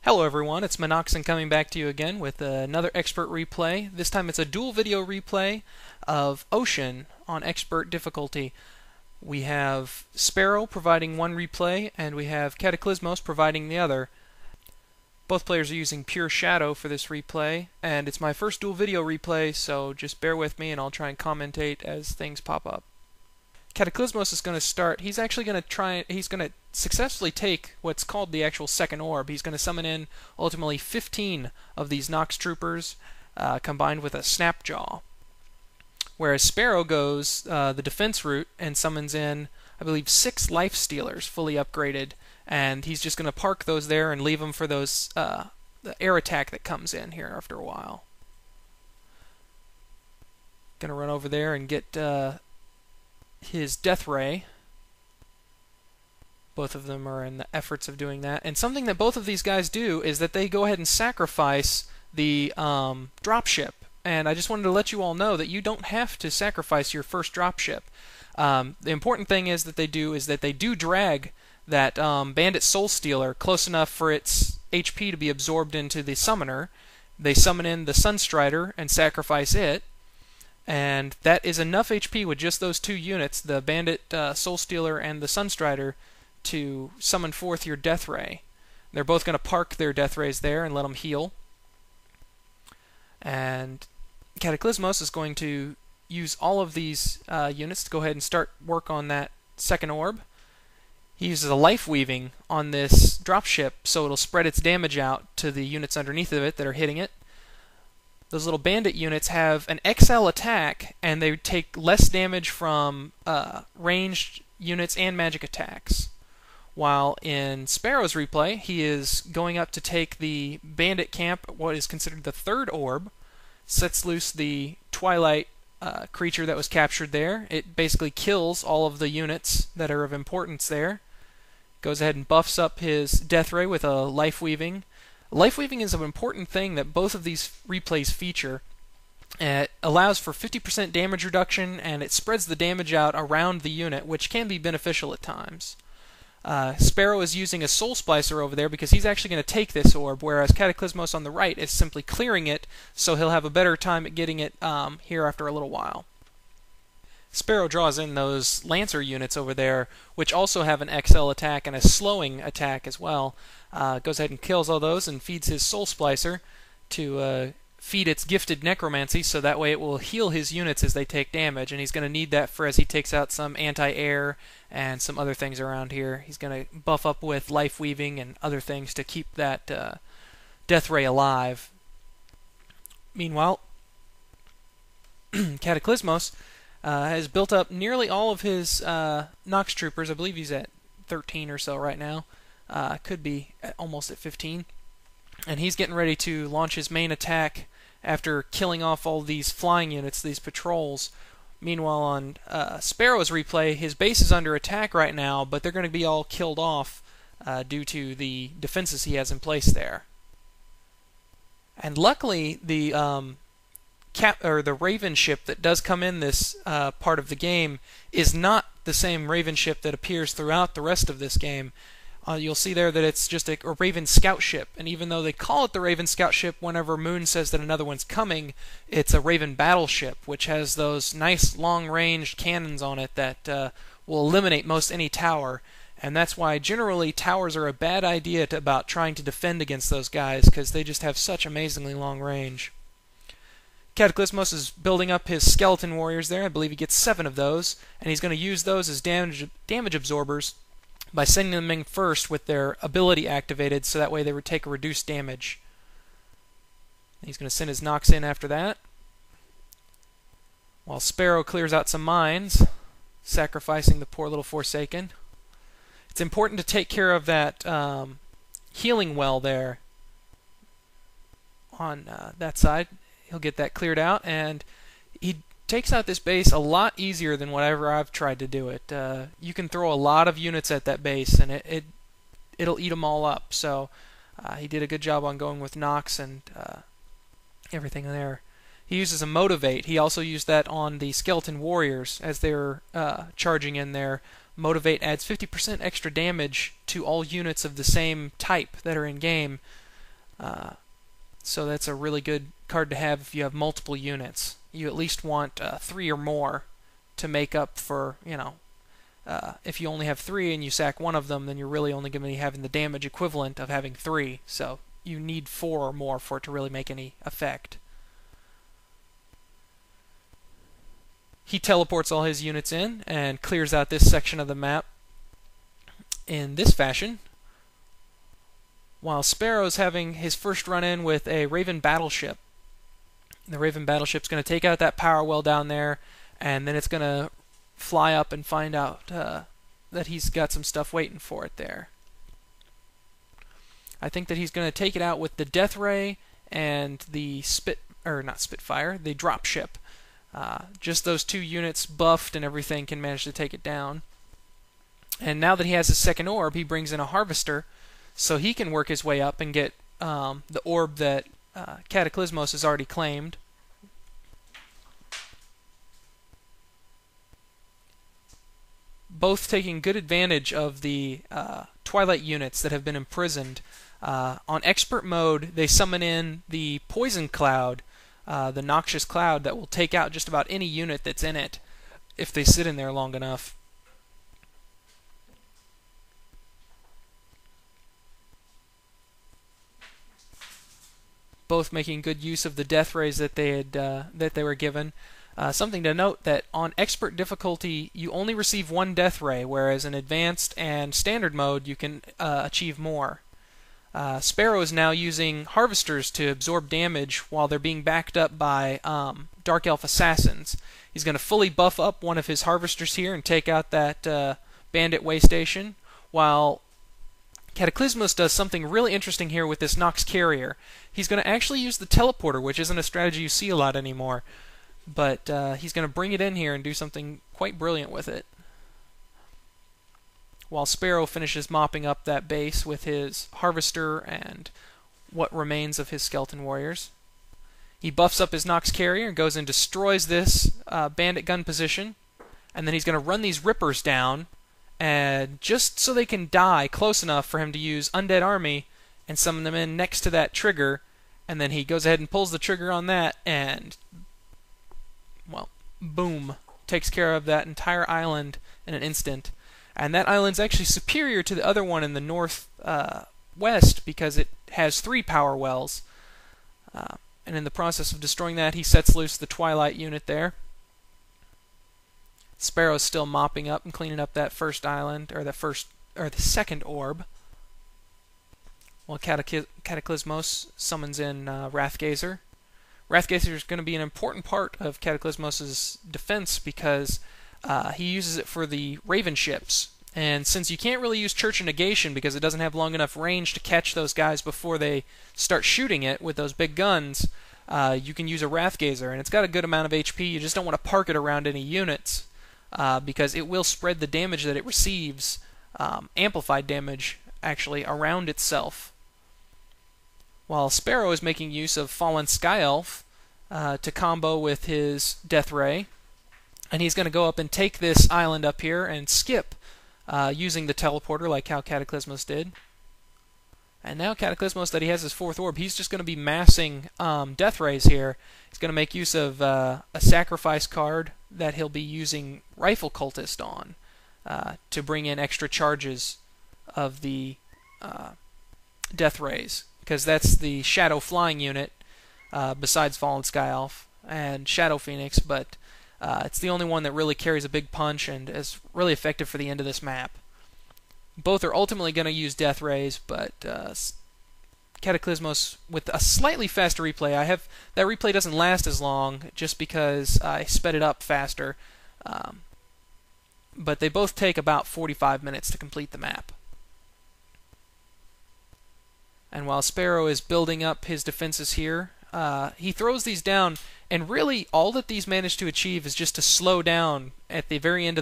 Hello everyone, it's Monoxen coming back to you again with another expert replay. This time it's a dual video replay of Ocean on expert difficulty. We have Sparrow providing one replay and we have Katakismos providing the other. Both players are using pure shadow for this replay, and it's my first dual video replay, so just bear with me and I'll try and commentate as things pop up. Katakismos is going to start. He's actually going to he's going to successfully take what's called the actual second orb. He's going to summon in ultimately 15 of these Nox troopers combined with a Snapjaw. Whereas Sparrow goes the defense route and summons in, I believe, 6 Life Stealers fully upgraded, and he's just going to park those there and leave them for those the air attack that comes in here after a while. Going to run over there and get his Death Ray. Both of them are in the efforts of doing that. And something that both of these guys do is that they go ahead and sacrifice the dropship. And I just wanted to let you all know that you don't have to sacrifice your first dropship. The important thing is that they do drag that Bandit Soul Stealer close enough for its HP to be absorbed into the summoner. They summon in the Sunstrider and sacrifice it. And that is enough HP with just those two units, the Bandit Soul Stealer and the Sunstrider, to summon forth your Death Ray. They're both going to park their Death Rays there and let them heal. And Katakismos is going to use all of these units to go ahead and start work on that second orb. He uses a Life Weaving on this dropship so it'll spread its damage out to the units underneath of it that are hitting it. Those little bandit units have an XL attack, and they take less damage from ranged units and magic attacks. While in Sparrow's replay, he is going up to take the bandit camp, what is considered the third orb, sets loose the Twilight creature that was captured there. It basically kills all of the units that are of importance there. Goes ahead and buffs up his Death Ray with a Life Weaving. Life Weaving is an important thing that both of these replays feature. It allows for 50% damage reduction, and it spreads the damage out around the unit, which can be beneficial at times. Sparrow is using a Soul Splicer over there because he's actually going to take this orb, whereas Katakismos on the right is simply clearing it, so he'll have a better time at getting it here after a little while. Sparrow draws in those Lancer units over there, which also have an XL attack and a slowing attack as well. Goes ahead and kills all those and feeds his Soul Splicer to feed its gifted necromancy, so that way it will heal his units as they take damage, and he's going to need that for as he takes out some anti-air and some other things around here. He's going to buff up with Life Weaving and other things to keep that Death Ray alive. Meanwhile, Katakismos has built up nearly all of his Nox troopers. I believe he's at 13 or so right now. Could be almost at 15. And he's getting ready to launch his main attack after killing off all these flying units, these patrols. Meanwhile, on Sparrow's replay, his base is under attack right now, but they're going to be all killed off due to the defenses he has in place there. And luckily, the the Raven ship that does come in this part of the game is not the same Raven ship that appears throughout the rest of this game. You'll see there that it's just a Raven scout ship, and even though they call it the Raven scout ship, whenever Moon says that another one's coming, it's a Raven battleship, which has those nice long-range cannons on it that will eliminate most any tower. And that's why generally towers are a bad idea about trying to defend against those guys, because they just have such amazingly long range. Katakismos is building up his skeleton warriors there. I believe he gets 7 of those, and he's going to use those as damage absorbers by sending them in first with their ability activated, so that way they would take a reduced damage. He's going to send his Nox in after that, while Sparrow clears out some mines, sacrificing the poor little Forsaken. It's important to take care of that healing well there on that side. He'll get that cleared out, and he takes out this base a lot easier than whatever I've tried to do it. You can throw a lot of units at that base, and it'll eat them all up. So he did a good job on going with Nox and everything there. He uses a Motivate. He also used that on the Skeleton Warriors as they're charging in there. Motivate adds 50% extra damage to all units of the same type that are in game. So that's a really good card to have if you have multiple units. You at least want 3 or more to make up for, if you only have 3 and you sack one of them, then you're really only going to be having the damage equivalent of having 3. So you need 4 or more for it to really make any effect. He teleports all his units in and clears out this section of the map in this fashion, while Sparrow's having his first run-in with a Raven battleship. The Raven battleship's going to take out that power well down there, and then it's going to fly up and find out that he's got some stuff waiting for it there. I think that he's going to take it out with the Death Ray and the not Spitfire, the dropship. Just those 2 units buffed and everything can manage to take it down. And now that he has his second orb, he brings in a Harvester, so he can work his way up and get the orb that Katakismos has already claimed. Both taking good advantage of the Twilight units that have been imprisoned. On Expert mode, they summon in the Poison Cloud, the Noxious Cloud that will take out just about any unit that's in it if they sit in there long enough. Both making good use of the death rays that they were given. Something to note that on expert difficulty you only receive 1 death ray, whereas in advanced and standard mode you can achieve more. Sparrow is now using harvesters to absorb damage while they're being backed up by Dark Elf assassins. He's going to fully buff up one of his harvesters here and take out that bandit way station, while Katakismos does something really interesting here with this Nox Carrier. He's going to actually use the teleporter, which isn't a strategy you see a lot anymore, but he's going to bring it in here and do something quite brilliant with it. While Sparrow finishes mopping up that base with his Harvester and what remains of his Skeleton Warriors. He buffs up his Nox Carrier and goes and destroys this bandit gun position, and then he's going to run these Rippers down, and just so they can die close enough for him to use Undead Army and summon them in next to that trigger, and then he goes ahead and pulls the trigger on that, and, well, boom, takes care of that entire island in an instant. And that island's actually superior to the other one in the north west because it has 3 power wells. And in the process of destroying that, he sets loose the Twilight unit there. Sparrow's still mopping up and cleaning up that first island, or the second orb. While Katakismos summons in Wrathgazer. Wrathgazer is going to be an important part of Katakismos' defense because he uses it for the Raven ships. And since you can't really use Church of Negation because it doesn't have long enough range to catch those guys before they start shooting it with those big guns, you can use a Wrathgazer, and it's got a good amount of HP. You just don't want to park it around any units because it will spread the damage that it receives, amplified damage actually, around itself. While Sparrow is making use of Fallen Sky Elf to combo with his Death Ray, and he's going to go up and take this island up here and skip using the teleporter like how Katakismos did. And now Katakismos, that he has his 4th orb, he's just going to be massing Death Rays here. He's going to make use of a sacrifice card that he'll be using Rifle Cultist on to bring in extra charges of the Death Rays, because that's the Shadow Flying unit besides Fallen Sky Elf and Shadow Phoenix, but it's the only one that really carries a big punch and is really effective for the end of this map. Both are ultimately going to use Death Rays, but Katakismos with a slightly faster replay. That replay doesn't last as long just because I sped it up faster, but they both take about 45 minutes to complete the map. And while Sparrow is building up his defenses here, he throws these down, and really all that these manage to achieve is just to slow down at the very end of the